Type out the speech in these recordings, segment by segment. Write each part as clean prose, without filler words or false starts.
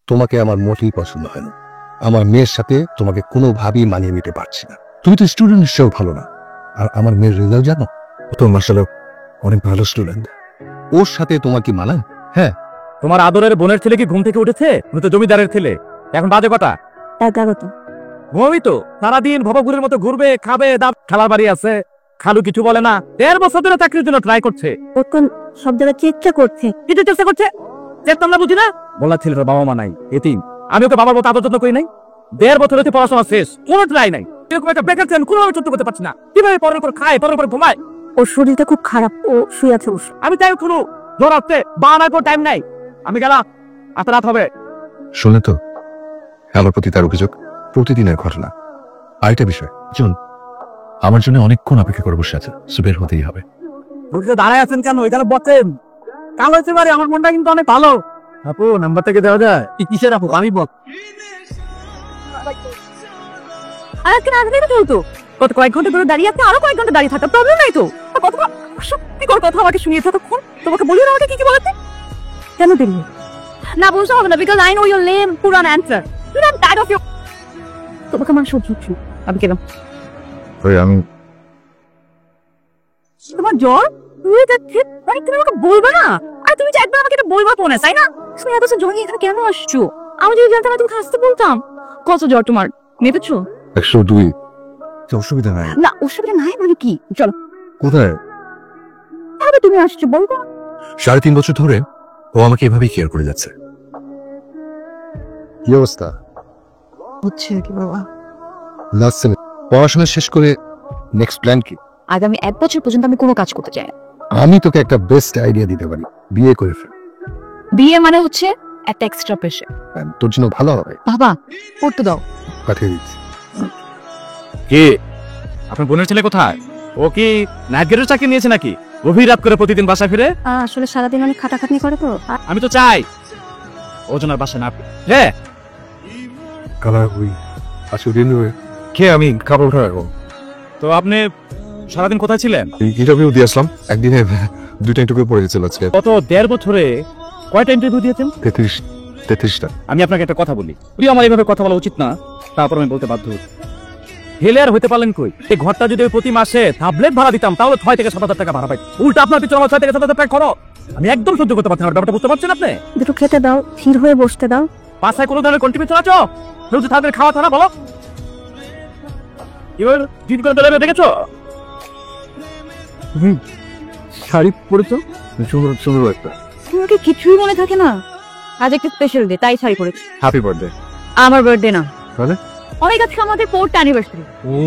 তোমাকে আমার মোটেই পছন্দ হয় না। আমার মেয়ের সাথে তোমাকে কোনোভাবেই মানিয়ে নিতে পারছি না। তুমি তো স্টুডেন্ট হিসেবেও ভালো না, আর আমার মেয়ের রেজাল্ট জানো? ও তো মাশাআল্লাহ অনেক ভালো স্টুডেন্ট। ওর সাথে তোমার কি মানায়? হ্যাঁ, তোমার আদরের বোনের ছেলে কি ঘুম থেকে উঠেছে? উনি তো জমিদারের ছেলে। এখন বাজে কটা? 11টা। ঘুমই তো সারাদিন ভবঘুরের মতো ঘুরবে, খাবে, দাব, খেলার বাড়ি আছে। খালু কিছু বলে না? 1.5 বছর ধরে চাকরির জন্য ট্রাই করছে। ওর সব জায়গায় চেষ্টা করছে। কিছু চেষ্টা করছে, চেষ্টা আমরা বুঝি না। বলা ছেলেটার বাবা মা নাই, এতিম। আমি ওকে বাবার মতো আদর যত্ন করি নাই। 1.5 বছর হচ্ছে পড়াশোনা শেষ, কোনো ট্রাই নাই। এরকম একটা বেকার ছেলে কোনোভাবে চলতে করতে পারছি না। কিভাবে পরের উপর খায়, পরের উপর ঘুমায়? ওর শরীরটা খুব খারাপ, ও শুয়ে আছে বসে। আমি তাই শুনু, জ্বর আসছে, বানার পর টাইম নাই। আমি গেলাম, এত রাত হবে। শুনলে তো আমার প্রতি তার অভিযোগ প্রতিদিনের ঘটনা। আরেকটা বিষয়, জন আমার জন্য অনেকক্ষণ অপেক্ষা করে বসে আছে, বের হতেই হবে। বুঝতে দাঁড়ায় আছেন কেন? এখানে বসেন। কাল হচ্ছে পারে, আমার মনটা কিন্তু অনেক ভালো। আপু নাম্বার থেকে দেওয়া যায়? কিসের আপু? আমি বল। আর আজকে রাত থেকে চলতো কত কয়েক ঘন্টা ধরে দাঁড়িয়ে আছে, আরো কয়েক ঘন্টা দাঁড়িয়ে থাকতে প্রবলেম নাই তো। কত সত্যিকর কথা আমাকে শুনিয়ে ততক্ষণ তোমাকে বলি না আমাকে কি কি বলাতে? কেন দিলি না? বুঝতে হবে না, because I know your name পুরান answer. You not tired of you. তোমাকে আমার সহ্য হচ্ছে না। আমি কেন আমি তোমার জ্বর হয়ে যাচ্ছে, মানে তুমি আমাকে বলবে না? আর তুমি যে একবার আমাকে এটা বলবা ফোনে, তাই না? তুমি এত জ্বর নিয়ে এখানে কেন আসছো? আমি যদি জানতাম তুমি হাসতে বলতাম। কত জ্বর তোমার? মেপেছো? 102। অসুবিধা নাই। না অসুবিধা নাই মানে কি? চলো। কোথায়? তাহলে তুমি আসছো বলবো। 3.5 বছর ধরে ও আমাকে এভাবেই কেয়ার করে যাচ্ছে। কি অবস্থা হচ্ছে কি বাবা? লাস্ট সেমিস্টার পড়াশোনা শেষ করে নেক্সট প্ল্যান কি? আগামী 1 বছর পর্যন্ত আমি কোনো কাজ করতে চাই না। আমি তোকে একটা বেস্ট আইডিয়া দিতে পারি, বিয়ে করে ফেল। বিয়ে মানে হচ্ছে একটা এক্সট্রা প্রেশার। তোর জন্য ভালো হবে। বাবা পড়তে দাও। পাঠিয়ে দিচ্ছি। কি আপনার বোনের ছেলে কোথায়? ও কি নাইট গেটের চাকরি নিয়েছে নাকি? গভীর রাত করে প্রতিদিন বাসা ফিরে? আসলে সারাদিন অনেক খাটাখাটনি করে তো। আমি তো চাই ওজনের বাসা না। হ্যাঁ কালার হই আজকে দিন খেয়ে আমি খাবার উঠে রাখবো। তো আপনি সারাদিন কোথায় ছিলেন? ইন্টারভিউ দিয়ে আসলাম, একদিনে 2টা ইন্টারভিউ পড়ে গেছিল আজকে। গত 1.5 বছরে কয়টা ইন্টারভিউ দিয়েছেন? 33টা। আমি আপনাকে একটা কথা বলি, যদিও আমার এইভাবে কথা বলা উচিত না, তারপর আমি বলতে বাধ্য হই। হেলে আর হইতে পারলেন কই? এই ঘরটা যদি প্রতি মাসে ট্যাবলেট ভাড়া দিতাম তাহলে 6 থেকে 7,000 টাকা ভাড়া পাই। উল্টা আপনার পিছনে আমার 6 থেকে 7,000 টাকা খরচ। আমি একদম সহ্য করতে পারছি না। ব্যাপারটা বুঝতে পারছেন আপনি? দুটো খেতে দাও, স্থির হয়ে বসতে দাও। বাসায় কোনো ধরনের কন্ট্রিবিউশন আছো? রোজ তাদের খাওয়া থানা বলো। এবার দিন করে বেলা দেখেছো? শাড়ি পরেছো সুন্দর সুন্দর একটা। তোমাকে কিছুই মনে থাকে না? আজ একটা স্পেশাল ডে, তাই শাড়ি পরেছি। Happy birthday. আমার বার্থডে না, তাহলে অনেক আজকে আমাদের 4th অ্যানিভার্সারি। ও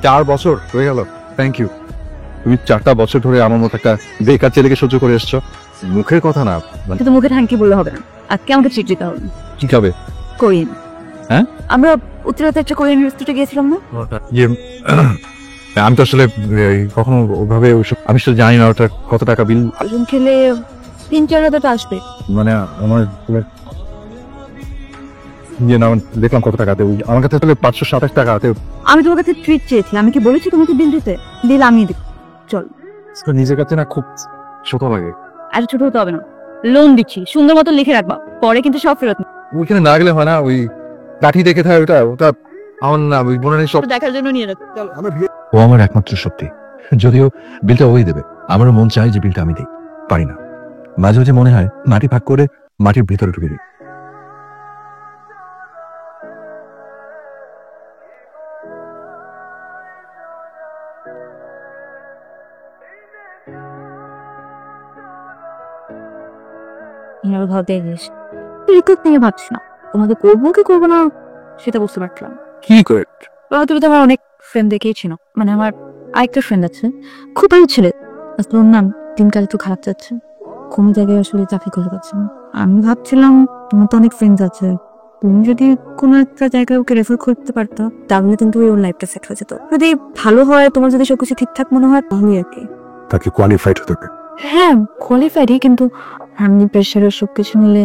4 বছর হয়ে গেল। Thank you. তুমি 4টা বছর ধরে আমার মতো একটা বেকার ছেলেকে সহ্য করে এসছো। মুখের কথা না, কিন্তু মুখে থ্যাংক ইউ বললে হবে না, আজকে আমাকে ট্রিট দিতে হবে। কি খাবে? কোরিয়ান। হ্যাঁ, আমরা উত্তরাতে একটা কোরিয়ান রেস্টুরেন্টে গিয়েছিলাম না? আমি তো আসলে কখনো ওভাবে আমি আসলে জানি না ওটা কত টাকা বিল। একজন খেলে 3-4 হাজার টাকা আসবে। মানে আমার দেখলাম কত টাকাতে, আমার কাছে আসলে 527 টাকাতে। আমি তোমার কাছে ট্রিট চেয়েছি, আমি কি বলেছি তোমাকে বিল দিতে? বিল আমি দিব। চল। নিজের কাছে না খুব ছোট লাগে। আর ছোট হতে হবে না, লোন দিচ্ছি, সুন্দর মতো লিখে রাখবা, পরে কিন্তু সব ফেরত। ওইখানে না গেলে হয় না, ওই লাঠি দেখে থাকে ওটা ওটা আমার না, ওই বোনের সব দেখার জন্য নিয়ে রাখ। চল। ও আমার একমাত্র শক্তি, যদিও বিলটা ওই দেবে। আমারও মন চাই যে বিলটা আমি দিই, পারি না। মাঝে মাঝে মনে হয় মাটি ভাগ করে মাটির ভিতরে ঢুকে দিই। ভাবতে গেছ তুই রিকোয়েস্ট নিয়ে ভাবছিস না, তোমাকে করবো কি করবো না সেটা বুঝতে পারছিলাম। কি করে? তুমি তো আমার অনেক ফ্রেন্ড দেখেইছিল, মানে আমার আরেকটা ফ্রেন্ড আছে, খুব ভালো ছেলে। আসলে ওর নাম দিনকাল একটু খারাপ যাচ্ছে, কোনো জায়গায় আসলে চাকরি করে পাচ্ছে না। আমি ভাবছিলাম তোমার তো অনেক ফ্রেন্ডস আছে, তুমি যদি কোনো একটা জায়গায় ওকে রেফার করতে পারতো তাহলে কিন্তু ওর লাইফটা সেট হয়ে যেত। যদি ভালো হয়, তোমার যদি সবকিছু ঠিকঠাক মনে হয় তাহলে আর কি। তাকে কোয়ালিফাইড হতে হবে। হ্যাঁ কোয়ালিফাইডই, কিন্তু ফ্যামিলি প্রেশারের সবকিছু মিলে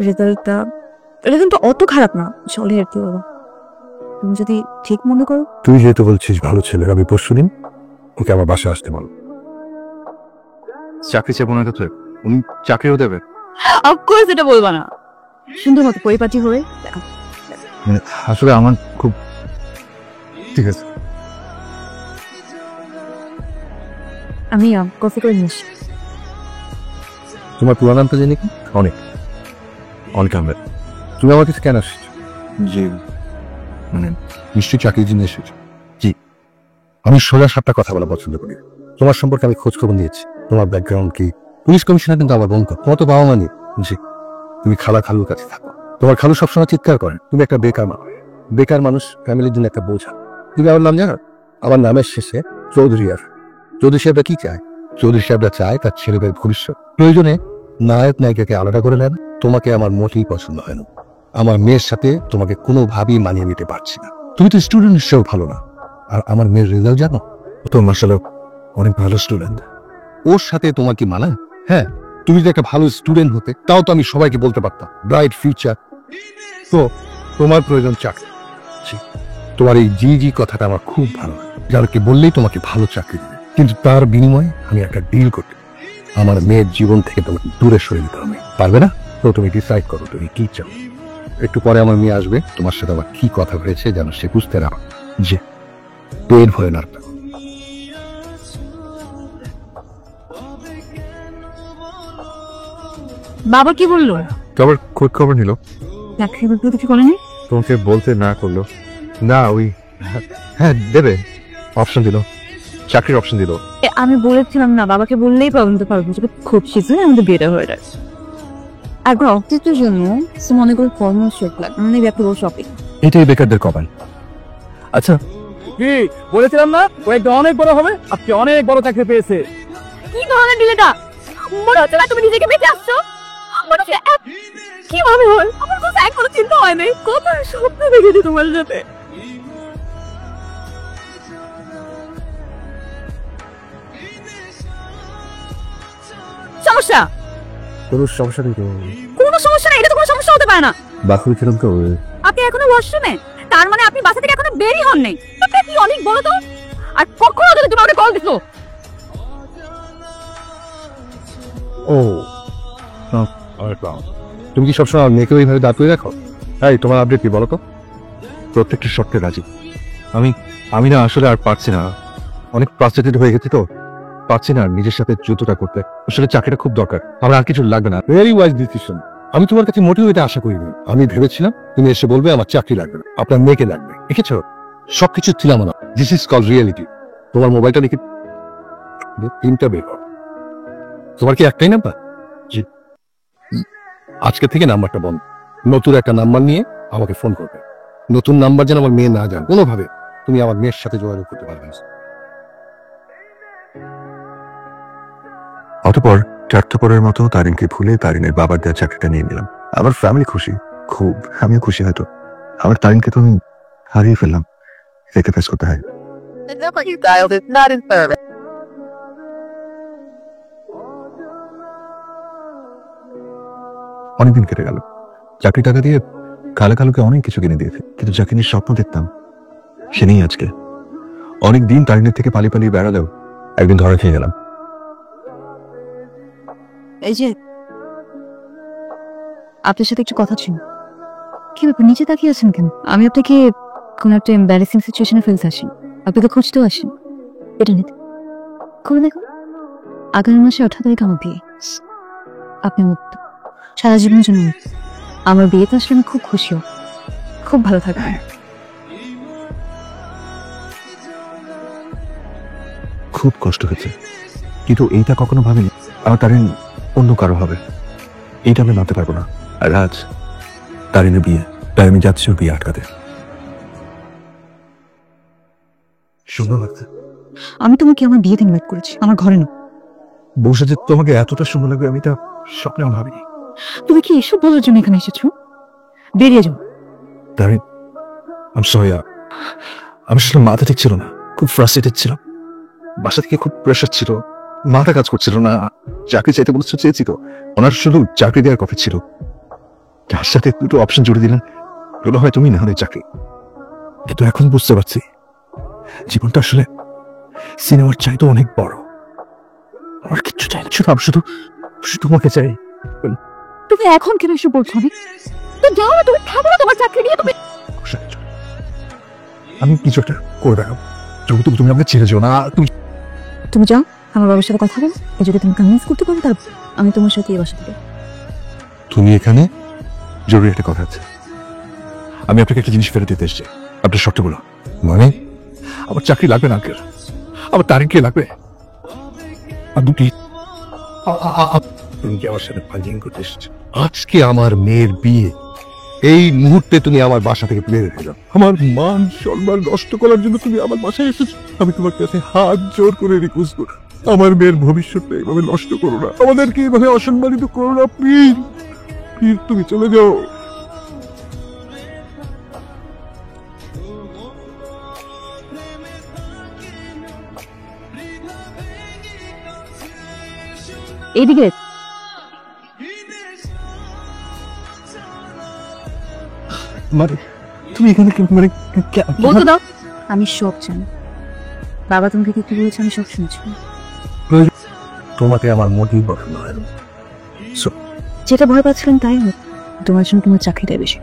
রেজাল্টটা এটা কিন্তু অত খারাপ না, চলে আর কি বাবা। তুমি যদি ঠিক মনে করো। তুই যেহেতু বলছিস ভালো ছেলে, আমি পরশুদিন ওকে আমার বাসায় আসতে বল। চাকরি চেয়ে মনে হচ্ছে উনি চাকরিও দেবে। অফকোর্স এটা বলবা না, সুন্দর মতো পরিপাটি হয়ে দেখো। আসলে আমার খুব ঠিক আছে। আমি কফি করে নিয়ে আসি। তোমার পুরো নামটা জানি কি? অনেক অনেক আহমেদ। তুমি আমার কাছে কেন আসছো? জি মানে নিশ্চয়ই চাকরির জন্য এসেছো। জি, আমি সোজা সাপটা কথা বলা পছন্দ করি। তোমার সম্পর্কে আমি খোঁজ খবর নিয়েছি, তোমার ব্যাকগ্রাউন্ড কি। পুলিশ কমিশনার কিন্তু আমার বন্ধু, তোমার তো বাবা মা নেই। জি, তুমি খালুর কাছে থাকো। তোমার খালু সবসময় চিৎকার করেন তুমি একটা বেকার মানুষ। বেকার মানুষ ফ্যামিলির জন্য একটা বোঝা। তুমি আমার নাম জানো? আমার নামের শেষে চৌধুরী। আর চৌধুরী সাহেবরা কি চায়? চৌধুরী সাহেবরা চায় তার ছেলেদের ভবিষ্যৎ। প্রয়োজনে নায়ক নায়িকাকে আলাদা করে নেন। তোমাকে আমার মোটেই পছন্দ হয় না। আমার মেয়ের সাথে তোমাকে কোনোভাবেই মানিয়ে নিতে পারছি না। তুমি তো স্টুডেন্ট হিসেবে ভালো না। আর আমার মেয়ের রেজাল্ট জানো? ও তো মাশাআল্লাহ অনেক ভালো স্টুডেন্ট। ওর সাথে তোমার কি মানায়? হ্যাঁ, তুমি যদি একটা ভালো স্টুডেন্ট হতে তাও তো আমি সবাইকে বলতে পারতাম ব্রাইট ফিউচার। তো তোমার প্রয়োজন চাকরি। তোমার এই জি কথাটা আমার খুব ভালো লাগে। যাদেরকে বললেই তোমাকে ভালো চাকরি দেবে, কিন্তু তার বিনিময়ে আমি একটা ডিল করতে, আমার মেয়ের জীবন থেকে তোমাকে দূরে সরে দিতে হবে। পারবে না? তো তুমি ডিসাইড করো তুমি কি চাও। একটু পরে আমার মেয়ে আসবে, তোমার সাথে আবার কি কথা হয়েছে যেন সে বুঝতে না পারে। যে পেট ভরে না। বাবা কি বললো? আবার খোঁজ খবর নিল, চাকরি বলতে কিছু বলেনি? তোমাকে বলতে না করলো না। ওই হ্যাঁ দেবে অপশন দিল, চাকরির অপশন দিল। আমি বলেছিলাম না বাবাকে বললেই প্রবলেম তো পারবো, খুব শীঘ্রই আমাদের বিয়েটা হয়ে যাচ্ছে। একবার অফিসের জন্য মনে করে ফর্মাল শার্ট লাগবে, মানে ব্যাপার বড় শপিং। এটাই বেকারদের কপাল। আচ্ছা কি বলেছিলাম না ও একদম অনেক বড় হবে, আপনি অনেক বড় চাকরি পেয়েছে। কি ধরনের ডিলেটা? মনে হচ্ছে না তুমি নিজেকে বেঁচে আসছো। মনে হচ্ছে কিভাবে হয় আমার কাছে এখনো চিন্তা হয় নাই। কত স্বপ্ন দেখেছি তোমার সাথে। সমস্যা? কোনো সমস্যা নেই তো। কোনো সমস্যা নেই, এটা তো কোনো সমস্যা হতে পারে না। বাথরুমে ছিলাম তো। আপনি এখনো ওয়াশরুমে? তার মানে আপনি বাসা থেকে এখনো বেরই হন নাই। আপনি কি অনেক বড় তো। আর কখনো যদি তুমি আমাকে কল দিছো? ও তুমি কি সবসময় আমার মেয়েকে ওইভাবে দাঁড় করে রাখো? তাই তোমার আপডেট কি বলো তো? প্রত্যেকটা শর্তে রাজি। আমি না আসলে আর পারছি না, অনেক ফ্রাস্ট্রেটেড হয়ে গেছি তো, পারছি না নিজের সাথে যুদ্ধটা করতে। আসলে চাকরিটা খুব দরকার, আমার আর কিছু লাগবে না। Very wise decision. আমি তোমার কাছে মোটেও এটা আশা করিনি। আমি ভেবেছিলাম তুমি এসে বলবে আমার চাকরি লাগবে না, আপনার মেয়েকে লাগবে। দেখেছো, সবকিছু ছিলাম না। This is call reality. তোমার মোবাইলটা দেখি, তিনটা বের করো। তোমার কি একটাই নাম্বার? জি। আজকে থেকে নাম্বারটা বন্ধ। নতুন একটা নাম্বার নিয়ে আমাকে ফোন করবে। নতুন নাম্বার যেন আমার মেয়ে না জানে কোনোভাবে। তুমি আমার মেয়ের সাথে যোগাযোগ করতে পারবে না। অতঃপর স্বার্থপরের মতো তারিনকে ভুলে তারিনের বাবার দেওয়া চাকরিটা নিয়ে নিলাম। আমার ফ্যামিলি খুশি, খুব। আমিও খুশি। হয়তো আমার তারিনকে তো আমি হারিয়ে ফেললাম, একে ফেস করতে হয়। The number you dialed is not in service. অনেকদিন কেটে গেল। চাকরি টাকা দিয়ে কালুকে অনেক কিছু কিনে দিয়েছে, কিন্তু যাকে নিয়ে স্বপ্ন দেখতাম সে নেই আজকে। অনেক দিন তারিনের থেকে পালিয়ে বেড়ালেও একদিন ধরা খেয়ে গেলাম। এই যে আপনার সাথে একটু কথা ছিল। কি ব্যাপার, নিচে তাকিয়ে আছেন কেন? আমি আপনাকে কোন একটা এম্বারেসিং সিচুয়েশনে ফেলতে আসি, আপনাকে খুঁজতেও আসেন। এটা নিতে করে দেখুন, আগামী মাসে 18 তারিখ আমার বিয়ে। আপনি মুক্ত, সারা জীবনের জন্য মুক্ত। আমার বিয়েতে আসলে আমি খুব খুশি হব, খুব ভালো থাকবেন। খুব কষ্ট হয়েছে, কিন্তু এইটা কখনো ভাবিনি আমার তারিন অন্য কারো হবে। এইটা আমি মানতে পারবো না। আর আজ তারিনের বিয়ে, তাই আমি যাচ্ছি ওর বিয়ে আটকাতে। সুন্দর লাগছে। আমি তোমাকে আমার বিয়েতে ইনভাইট করেছি, আমার ঘরে না। বসে যে তোমাকে এতটা সুন্দর লাগবে আমি তা স্বপ্নেও ভাবিনি। তুমি কি এসব বলার জন্য এখানে এসেছো? বেরিয়ে যাও। তারিন, আমি সরি। আমি আসলে মাথা ঠিক ছিল না, খুব ফ্রাস্ট্রেটেড ছিলাম। বাসা থেকে খুব প্রেশার ছিল, মাথা কাজ করছিল না। চাকরি চাইতে বলেছে, চেয়েছি তো। ওনার শুধু চাকরি দেওয়ার কথা ছিল, যার সাথে দুটো অপশন জুড়ে দিলেন। বলো হয় তুমি, না হলে চাকরি। কিন্তু এখন বুঝতে পারছি জীবনটা আসলে সিনেমার চাইতে অনেক বড়। আমার কিচ্ছু চাই না, শুধু আমি শুধু তোমাকে চাই। তুমি এখন কেন এসে বলছো অনেক? তো যাও না, তুমি থামো না তোমার চাকরি নিয়ে। তুমি আমি কিছু একটা করে দেখাবো। তুমি আমাকে ছেড়ে যাও না। তুমি তুমি যাও, আমার বাবার সাথে কথা বলো। যদি তুমি কনভিন্স করতে পারো তার আমি তোমার সাথে এই বাসা থেকে। তুমি এখানে জরুরি একটা কথা আছে। আমি আপনাকে একটা জিনিস ফেরত দিতে এসেছি। আপনার শর্তগুলো মানে আমার চাকরি লাগবে না আঙ্কেল, আমার তারিখে লাগবে। আর দুটি তুমি কি আমার সাথে ফাইজিং করতে এসেছো? আজকে আমার মেয়ের বিয়ে, এই মুহূর্তে তুমি আমার বাসা থেকে বের হয়ে যাও। আমার মান সম্মান নষ্ট করার জন্য তুমি আমার বাসায় এসেছো। আমি তোমার কাছে হাত জোর করে রিকোয়েস্ট করি, আমার মেয়ের ভবিষ্যৎটা এইভাবে নষ্ট করো না, আমাদেরকে এইভাবে অসম্মানিত করো না, প্লিজ প্লিজ তুমি চলে যাও। এইদিকে মানে তুমি এখানে মানে বলতে দাও। আমি সব জানি, বাবা তোমাকে কি কি বলেছে আমি সব শুনছি। তোমাকে আমার মোটেই পছন্দ হয় না। যেটা ভয় পাচ্ছিলেন তাই হোক, তোমার জন্য তোমার চাকরিটাই বেশি।